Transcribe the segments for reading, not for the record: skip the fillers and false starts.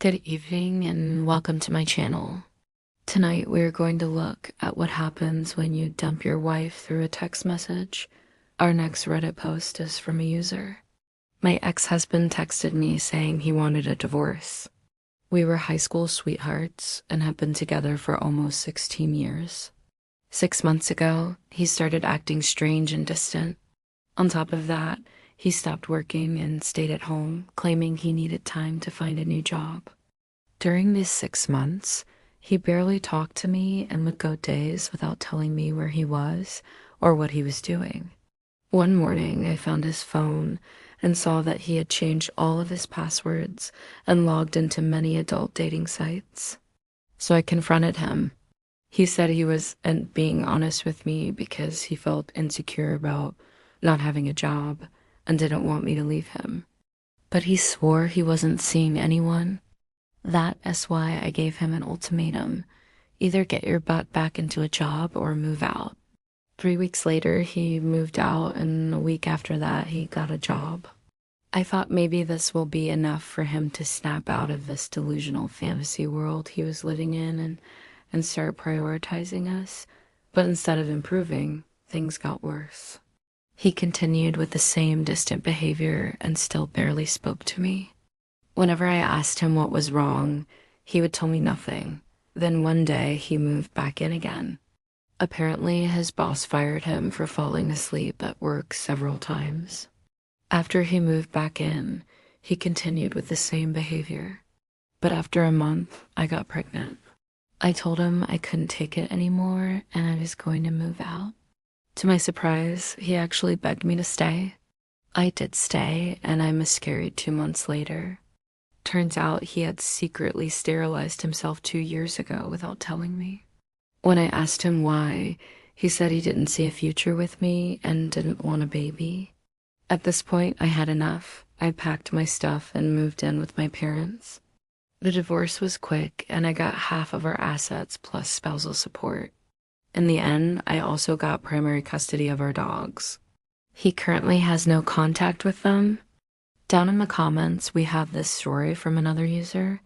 Good evening and welcome to my channel. Tonight we're going to look at what happens when you dump your wife through a text message. Our next Reddit post is from a user. My ex-husband texted me saying he wanted a divorce. We were high school sweethearts and have been together for almost 16 years. 6 months ago, he started acting strange and distant. On top of that, he stopped working and stayed at home, claiming he needed time to find a new job. During these 6 months, he barely talked to me and would go days without telling me where he was or what he was doing. One morning, I found his phone and saw that he had changed all of his passwords and logged into many adult dating sites. So I confronted him. He said he wasn't being honest with me because he felt insecure about not having a job and didn't want me to leave him. But he swore he wasn't seeing anyone. That's why I gave him an ultimatum. Either get your butt back into a job or move out. 3 weeks later, he moved out, and a week after that, he got a job. I thought maybe this will be enough for him to snap out of this delusional fantasy world he was living in and start prioritizing us. But instead of improving, things got worse. He continued with the same distant behavior and still barely spoke to me. Whenever I asked him what was wrong, he would tell me nothing. Then one day, he moved back in again. Apparently, his boss fired him for falling asleep at work several times. After he moved back in, he continued with the same behavior. But after a month, I got pregnant. I told him I couldn't take it anymore and I was going to move out. To my surprise, he actually begged me to stay. I did stay, and I miscarried 2 months later. Turns out he had secretly sterilized himself 2 years ago without telling me. When I asked him why, he said he didn't see a future with me and didn't want a baby. At this point, I had enough. I packed my stuff and moved in with my parents. The divorce was quick, and I got half of our assets plus spousal support. In the end, I also got primary custody of our dogs. He currently has no contact with them. Down in the comments, we have this story from another user.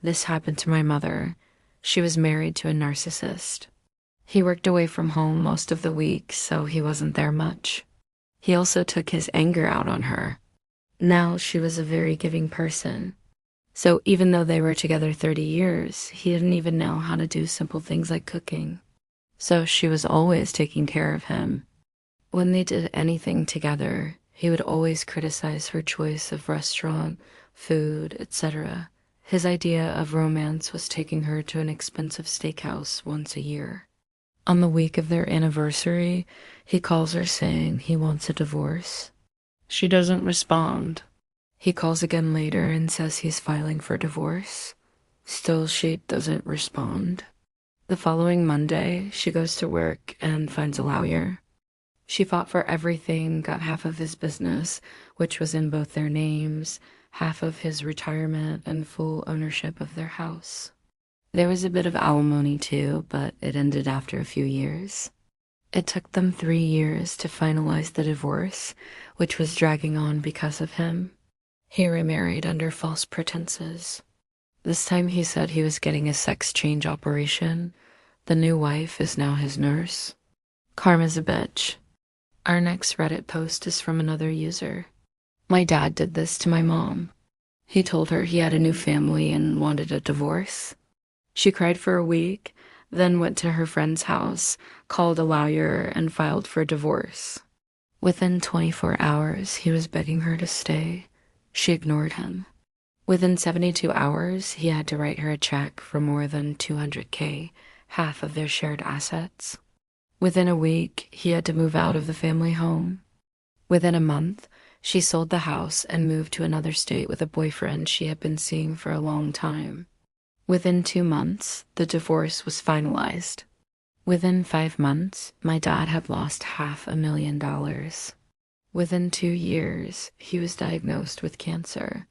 This happened to my mother. She was married to a narcissist. He worked away from home most of the week, so he wasn't there much. He also took his anger out on her. Now she was a very giving person. So even though they were together 30 years, he didn't even know how to do simple things like cooking. So she was always taking care of him. When they did anything together, he would always criticize her choice of restaurant, food, etc. His idea of romance was taking her to an expensive steakhouse once a year. On the week of their anniversary, he calls her saying he wants a divorce. She doesn't respond. He calls again later and says he's filing for divorce. Still, she doesn't respond. The following Monday, she goes to work and finds a lawyer. She fought for everything, got half of his business, which was in both their names, half of his retirement, and full ownership of their house. There was a bit of alimony too, but it ended after a few years. It took them 3 years to finalize the divorce, which was dragging on because of him. He remarried under false pretenses. This time he said he was getting a sex change operation. The new wife is now his nurse. Karma's a bitch. Our next Reddit post is from another user. My dad did this to my mom. He told her he had a new family and wanted a divorce. She cried for a week, then went to her friend's house, called a lawyer, and filed for divorce. Within 24 hours, he was begging her to stay. She ignored him. Within 72 hours, he had to write her a check for more than $200K, half of their shared assets. Within a week, he had to move out of the family home. Within a month, she sold the house and moved to another state with a boyfriend she had been seeing for a long time. Within 2 months, the divorce was finalized. Within 5 months, my dad had lost $500,000. Within 2 years, he was diagnosed with cancer.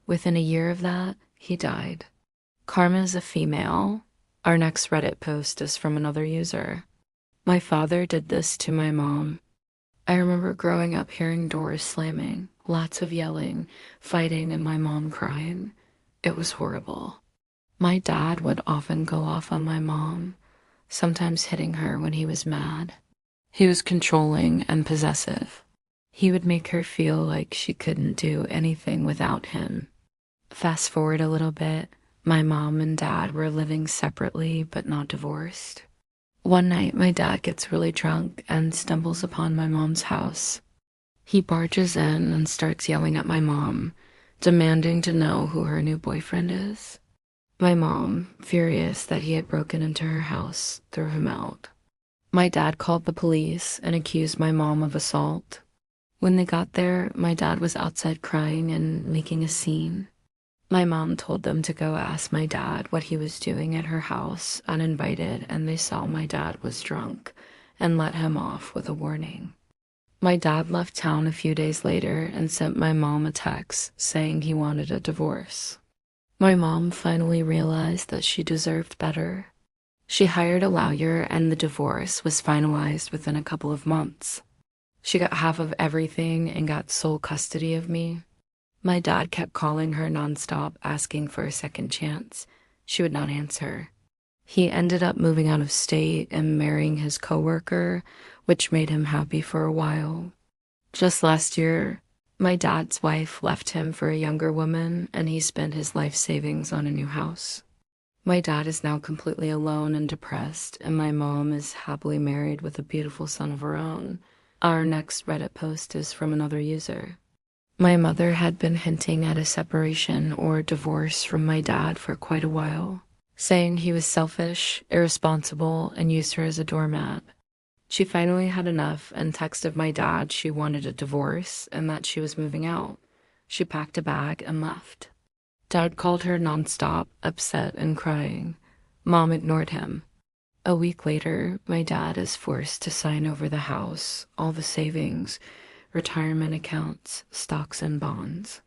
Within a year of that, he died. Karma is a female. Our next Reddit post is from another user. My father did this to my mom. I remember growing up hearing doors slamming, lots of yelling, fighting, and my mom crying. It was horrible. My dad would often go off on my mom, sometimes hitting her when he was mad. He was controlling and possessive. He would make her feel like she couldn't do anything without him. Fast forward a little bit, my mom and dad were living separately but not divorced. One night, my dad gets really drunk and stumbles upon my mom's house. He barges in and starts yelling at my mom, demanding to know who her new boyfriend is. My mom, furious that he had broken into her house, threw him out. My dad called the police and accused my mom of assault. When they got there, my dad was outside crying and making a scene. My mom told them to go ask my dad what he was doing at her house uninvited, and they saw my dad was drunk and let him off with a warning. My dad left town a few days later and sent my mom a text saying he wanted a divorce. My mom finally realized that she deserved better. She hired a lawyer and the divorce was finalized within a couple of months. She got half of everything and got sole custody of me. My dad kept calling her nonstop, asking for a second chance. She would not answer. He ended up moving out of state and marrying his coworker, which made him happy for a while. Just last year, my dad's wife left him for a younger woman, and he spent his life savings on a new house. My dad is now completely alone and depressed, and my mom is happily married with a beautiful son of her own. Our next Reddit post is from another user. My mother had been hinting at a separation or divorce from my dad for quite a while, saying he was selfish, irresponsible, and used her as a doormat. She finally had enough and texted my dad she wanted a divorce and that she was moving out. She packed a bag and left. Dad called her nonstop, upset and crying. Mom ignored him. A week later, my dad is forced to sign over the house, all the savings, retirement accounts, stocks, and bonds.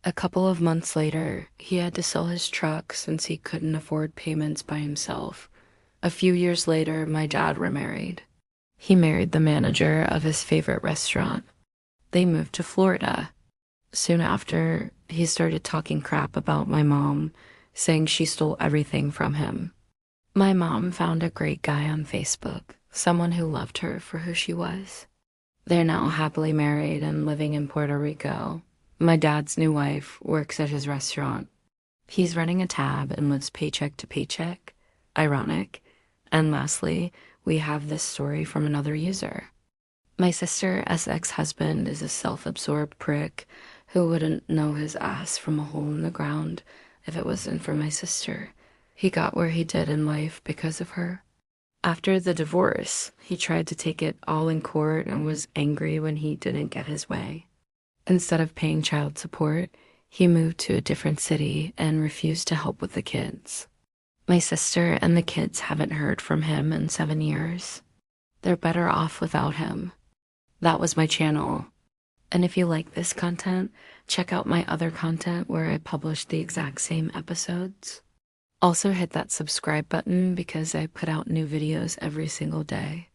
A couple of months later, he had to sell his truck since he couldn't afford payments by himself. A few years later, my dad remarried. He married the manager of his favorite restaurant. They moved to Florida. Soon after, he started talking crap about my mom, saying she stole everything from him. My mom found a great guy on Facebook, someone who loved her for who she was. They're now happily married and living in Puerto Rico. My dad's new wife works at his restaurant. He's running a tab and lives paycheck to paycheck. Ironic. And lastly, we have this story from another user. My sister's ex-husband is a self-absorbed prick who wouldn't know his ass from a hole in the ground if it wasn't for my sister. He got where he did in life because of her. After the divorce, he tried to take it all in court and was angry when he didn't get his way. Instead of paying child support, he moved to a different city and refused to help with the kids. My sister and the kids haven't heard from him in 7 years. They're better off without him. That was my channel. And if you like this content, check out my other content where I publish the exact same episodes. Also hit that subscribe button because I put out new videos every single day.